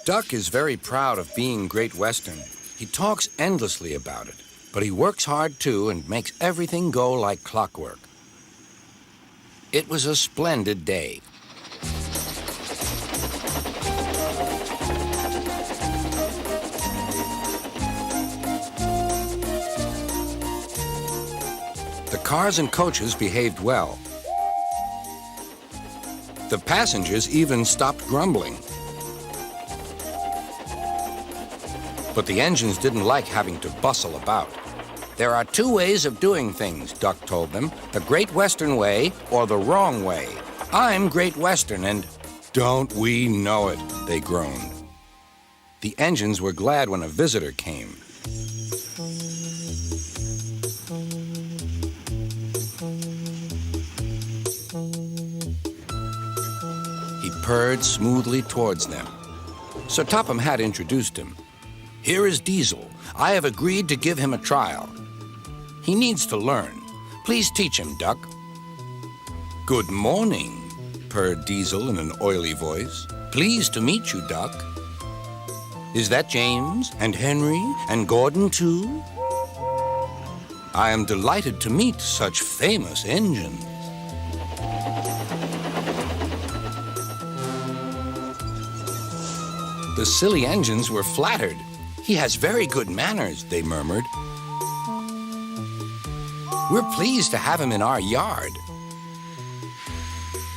Duck is very proud of being Great Western. He talks endlessly about it, but he works hard too and makes everything go like clockwork. It was a splendid day. The cars and coaches behaved well. The passengers even stopped grumbling. But the engines didn't like having to bustle about. There are two ways of doing things, Duck told them. The Great Western way or the wrong way. I'm Great Western and don't we know it, they groaned. The engines were glad when a visitor came. He purred smoothly towards them. Sir Topham Hatt introduced him. Here is Diesel. I have agreed to give him a trial. He needs to learn. Please teach him, Duck. Good morning, purred Diesel in an oily voice. Pleased to meet you, Duck. Is that James and Henry and Gordon, too? I am delighted to meet such famous engines. The silly engines were flattered. He has very good manners, they murmured. We're pleased to have him in our yard.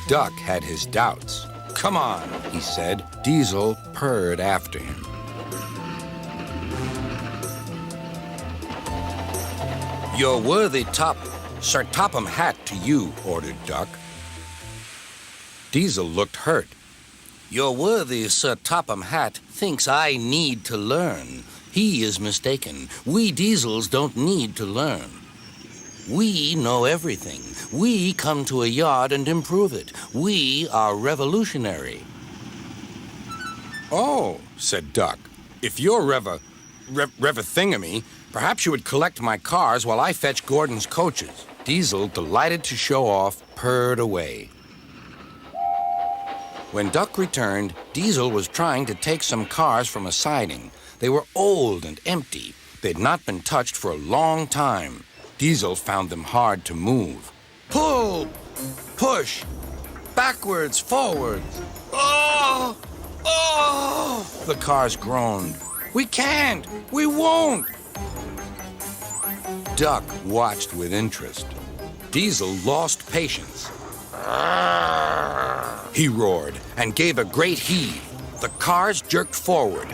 Duck had his doubts. Come on, he said. Diesel purred after him. Your worthy Sir Topham Hatt to you, ordered Duck. Diesel looked hurt. Your worthy Sir Topham Hatt thinks I need to learn. He is mistaken. We Diesels don't need to learn. We know everything. We come to a yard and improve it. We are revolutionary. Oh, said Duck. If you're Rev-a-thingamy, perhaps you would collect my cars while I fetch Gordon's coaches. Diesel, delighted to show off, purred away. When Duck returned, Diesel was trying to take some cars from a siding. They were old and empty. They'd not been touched for a long time. Diesel found them hard to move. Pull! Push! Backwards, forwards! Oh! Oh! The cars groaned. We can't! We won't! Duck watched with interest. Diesel lost patience. He roared and gave a great heave. The cars jerked forward.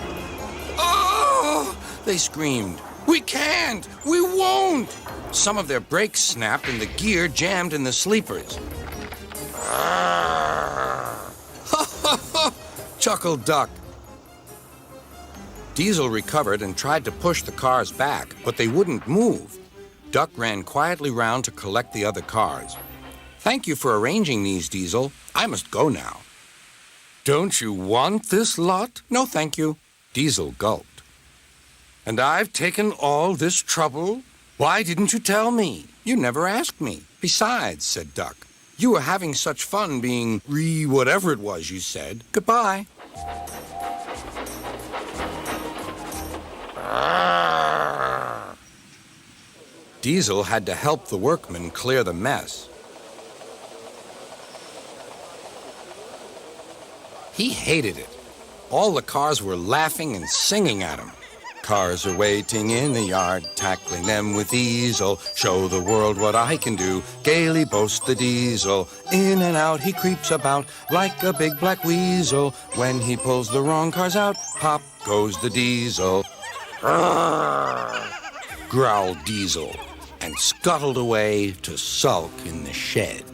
Oh! They screamed. We can't! We won't! Some of their brakes snapped and the gear jammed in the sleepers. Chuckled Duck. Diesel recovered and tried to push the cars back, but they wouldn't move. Duck ran quietly round to collect the other cars. Thank you for arranging these, Diesel. I must go now. Don't you want this lot? No, thank you. Diesel gulped. And I've taken all this trouble? Why didn't you tell me? You never asked me. Besides, said Duck, you were having such fun being whatever it was you said. Goodbye. Diesel had to help the workmen clear the mess. He hated it. All the cars were laughing and singing at him. Cars are waiting in the yard, tackling them with easel. Show the world what I can do, gaily boasts the Diesel. In and out he creeps about like a big black weasel. When he pulls the wrong cars out, pop goes the Diesel. Growled Diesel and scuttled away to sulk in the shed.